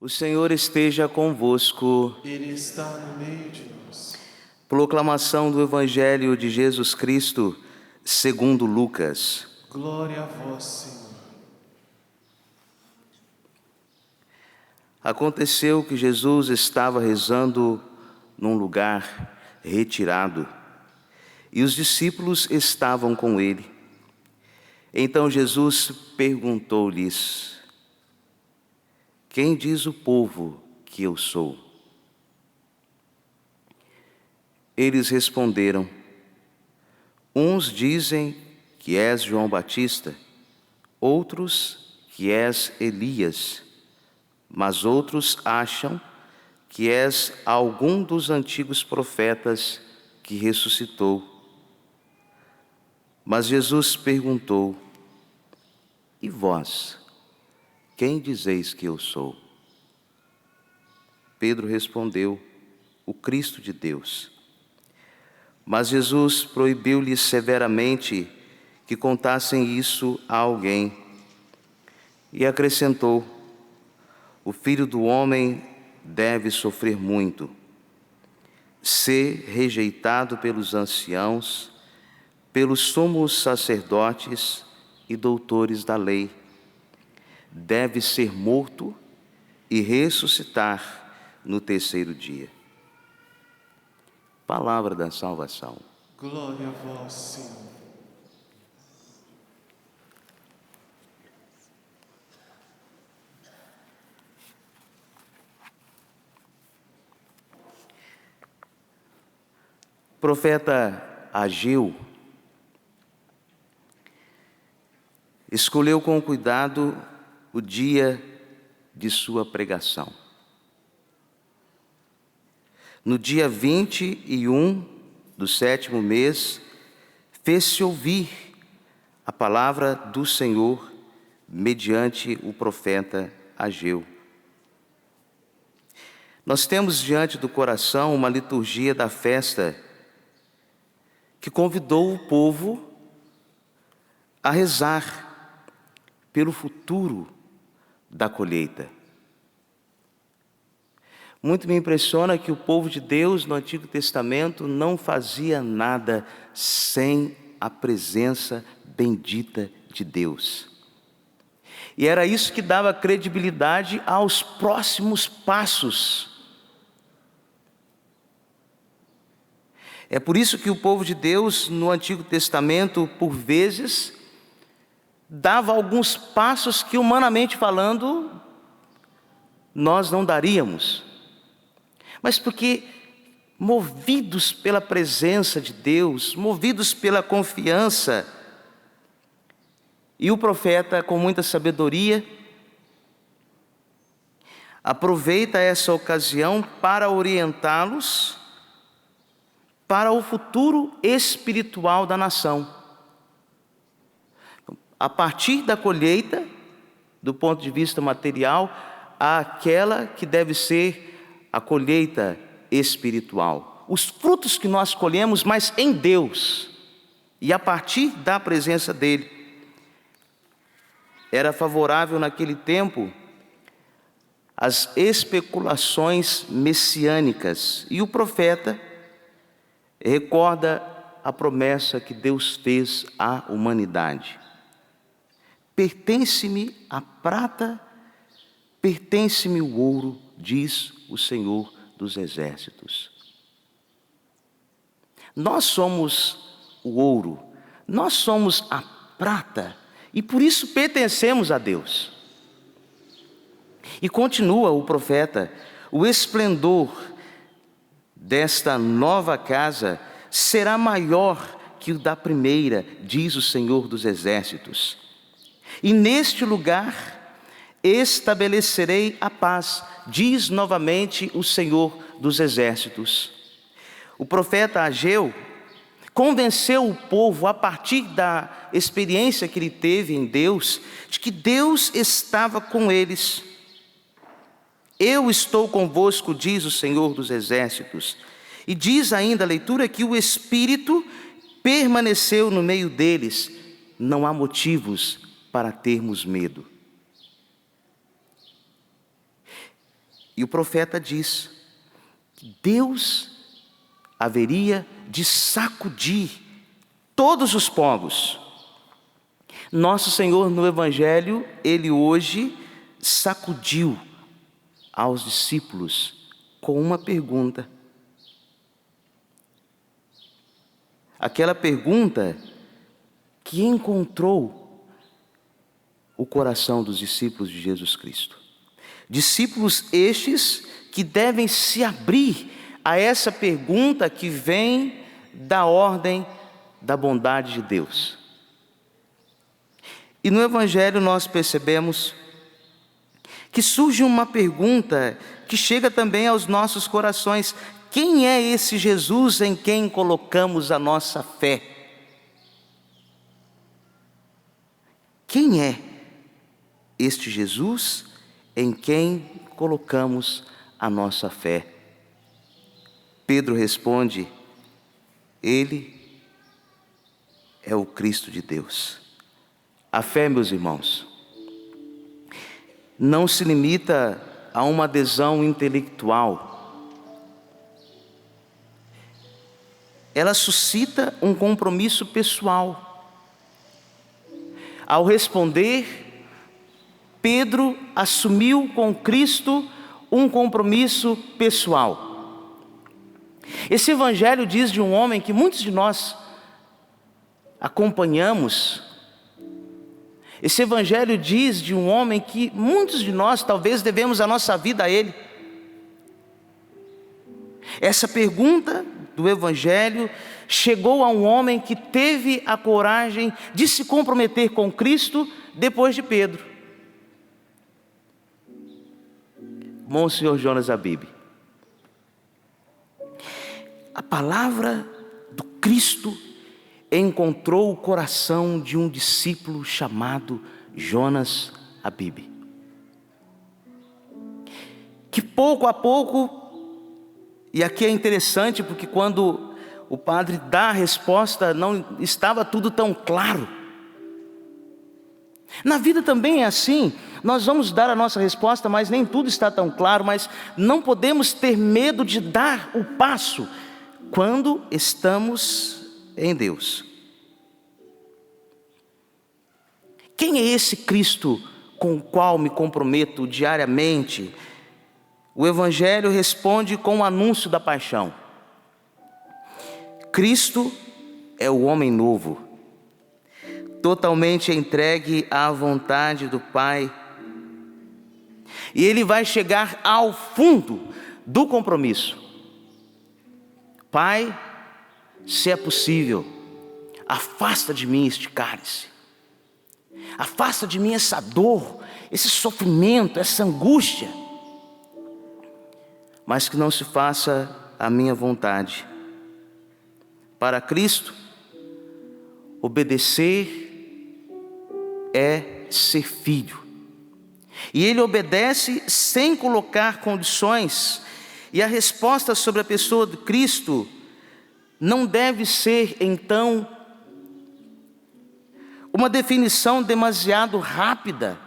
O Senhor esteja convosco. Ele está no meio de nós. Proclamação do Evangelho de Jesus Cristo, segundo Lucas. Glória a vós, Senhor. Aconteceu que Jesus estava rezando num lugar retirado, e os discípulos estavam com ele. Então Jesus perguntou-lhes: Quem diz o povo que eu sou? Eles responderam: Uns dizem que és João Batista, outros que és Elias, mas outros acham que és algum dos antigos profetas que ressuscitou. Mas Jesus perguntou: E vós, quem dizeis que eu sou? Pedro respondeu: O Cristo de Deus. Mas Jesus proibiu-lhes severamente que contassem isso a alguém. E acrescentou: O Filho do Homem deve sofrer muito, ser rejeitado pelos anciãos, pelos sumos sacerdotes e doutores da lei. Deve ser morto e ressuscitar no terceiro dia. Palavra da salvação. Glória a vós, Senhor. O profeta Ageu escolheu com cuidado o dia de sua pregação. No dia 21 do 7º mês, fez-se ouvir a palavra do Senhor mediante o profeta Ageu. Nós temos diante do coração uma liturgia da festa que convidou o povo a rezar pelo futuro da colheita. Muito me impressiona que o povo de Deus no Antigo Testamento não fazia nada sem a presença bendita de Deus. E era isso que dava credibilidade aos próximos passos. É por isso que o povo de Deus no Antigo Testamento, por vezes, dava alguns passos que, humanamente falando, nós não daríamos. Mas porque, movidos pela presença de Deus, movidos pela confiança, e o profeta, com muita sabedoria, aproveita essa ocasião para orientá-los para o futuro espiritual da nação. A partir da colheita, do ponto de vista material, aquela que deve ser a colheita espiritual. Os frutos que nós colhemos, mas em Deus, e a partir da presença dEle. Era favorável naquele tempo as especulações messiânicas, e o profeta recorda a promessa que Deus fez à humanidade. Pertence-me a prata, pertence-me o ouro, diz o Senhor dos Exércitos. Nós somos o ouro, nós somos a prata, e por isso pertencemos a Deus. E continua o profeta: o esplendor desta nova casa será maior que o da primeira, diz o Senhor dos Exércitos. E neste lugar estabelecerei a paz, diz novamente o Senhor dos Exércitos. O profeta Ageu convenceu o povo, a partir da experiência que ele teve em Deus, de que Deus estava com eles. Eu estou convosco, diz o Senhor dos Exércitos. E diz ainda a leitura que o Espírito permaneceu no meio deles. Não há motivos para termos medo. E o profeta diz que Deus haveria de sacudir todos os povos. Nosso Senhor no Evangelho, Ele hoje sacudiu aos discípulos com uma pergunta. Aquela pergunta que encontrou o coração dos discípulos de Jesus Cristo. Discípulos estes que devem se abrir a essa pergunta que vem da ordem da bondade de Deus. E no Evangelho nós percebemos que surge uma pergunta que chega também aos nossos corações: quem é esse Jesus em quem colocamos a nossa fé? Quem é este Jesus em quem colocamos a nossa fé? Pedro responde: Ele é o Cristo de Deus. A fé, meus irmãos, não se limita a uma adesão intelectual. Ela suscita um compromisso pessoal. Ao responder, Pedro assumiu com Cristo um compromisso pessoal. Esse evangelho diz de um homem que muitos de nós acompanhamos. Esse evangelho diz de um homem que muitos de nós talvez devemos a nossa vida a ele. Essa pergunta do evangelho chegou a um homem que teve a coragem de se comprometer com Cristo depois de Pedro. Monsenhor Jonas Abib. A palavra do Cristo encontrou o coração de um discípulo chamado Jonas Abib, que pouco a pouco, e aqui é interessante porque quando o padre dá a resposta não estava tudo tão claro. Na vida também é assim, nós vamos dar a nossa resposta, mas nem tudo está tão claro, mas não podemos ter medo de dar o passo quando estamos em Deus. Quem é esse Cristo com o qual me comprometo diariamente? O Evangelho responde com o anúncio da paixão. Cristo é o homem novo, totalmente entregue à vontade do Pai. E ele vai chegar ao fundo do compromisso. Pai, se é possível, afasta de mim este cálice. Afasta de mim essa dor, esse sofrimento, essa angústia. Mas que não se faça a minha vontade. Para Cristo, obedecer é ser filho. E ele obedece sem colocar condições. E a resposta sobre a pessoa de Cristo não deve ser, então, uma definição demasiado rápida.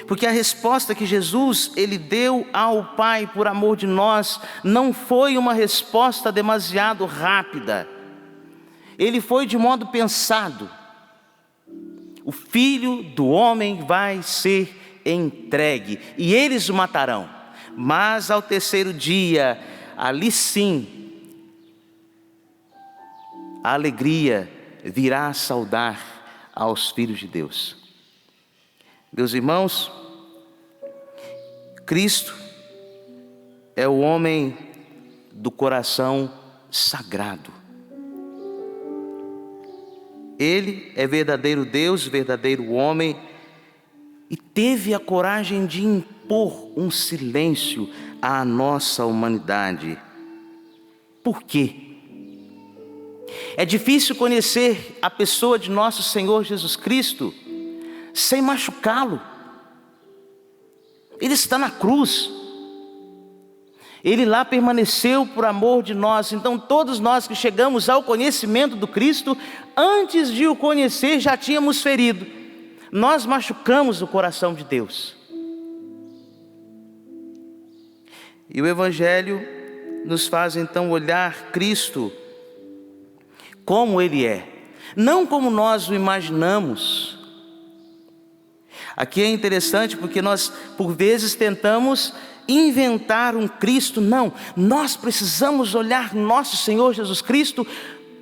Porque a resposta que Jesus ele deu ao Pai por amor de nós não foi uma resposta demasiado rápida. Ele foi de modo pensado. O Filho do Homem vai ser entregue e eles o matarão. Mas ao terceiro dia, ali sim, a alegria virá a saudar aos filhos de Deus. Meus irmãos, Cristo é o homem do coração sagrado. Ele é verdadeiro Deus, verdadeiro homem, e teve a coragem de impor um silêncio à nossa humanidade. Por quê? É difícil conhecer a pessoa de nosso Senhor Jesus Cristo sem machucá-lo. Ele está na cruz. Ele lá permaneceu por amor de nós. Então todos nós que chegamos ao conhecimento do Cristo, antes de o conhecer já tínhamos ferido. Nós machucamos o coração de Deus. E o Evangelho nos faz então olhar Cristo como Ele é, não como nós o imaginamos. Aqui é interessante porque nós, por vezes, tentamos inventar um Cristo. Não, nós precisamos olhar nosso Senhor Jesus Cristo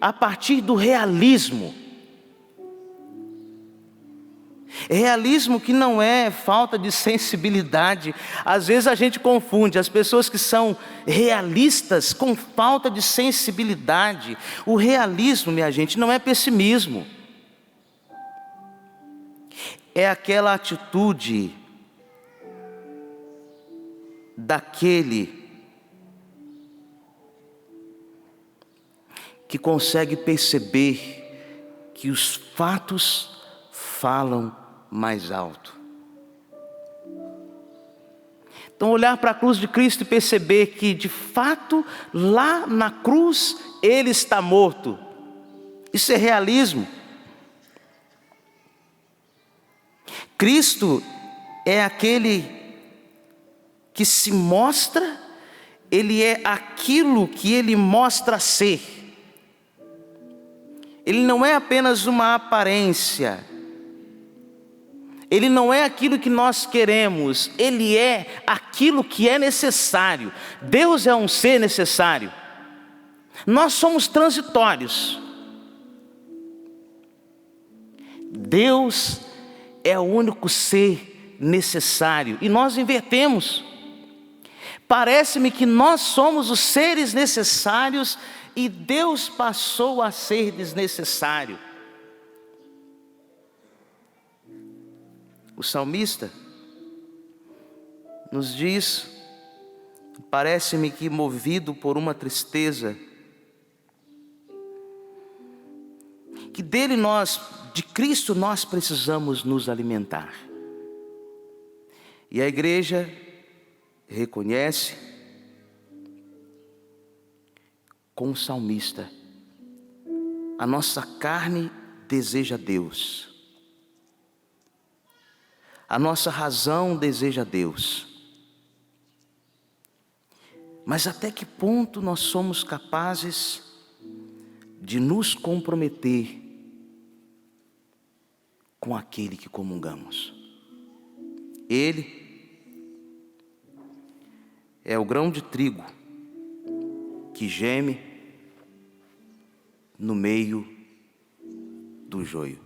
a partir do realismo. Realismo que não é falta de sensibilidade. Às vezes a gente confunde as pessoas que são realistas com falta de sensibilidade. O realismo, minha gente, não é pessimismo. É aquela atitude daquele que consegue perceber que os fatos falam mais alto. Então olhar para a cruz de Cristo e perceber que de fato lá na cruz Ele está morto. Isso é realismo. Cristo é aquele que se mostra, Ele é aquilo que Ele mostra ser. Ele não é apenas uma aparência. Ele não é aquilo que nós queremos, Ele é aquilo que é necessário. Deus é um ser necessário. Nós somos transitórios. Deus é o único ser necessário. E nós invertemos. Parece-me que nós somos os seres necessários e Deus passou a ser desnecessário. O salmista nos diz, parece-me que movido por uma tristeza, que de Cristo nós precisamos nos alimentar. E a igreja reconhece com o salmista, a nossa carne deseja Deus. A nossa razão deseja Deus. Mas até que ponto nós somos capazes de nos comprometer com aquele que comungamos? Ele é o grão de trigo que geme no meio do joio.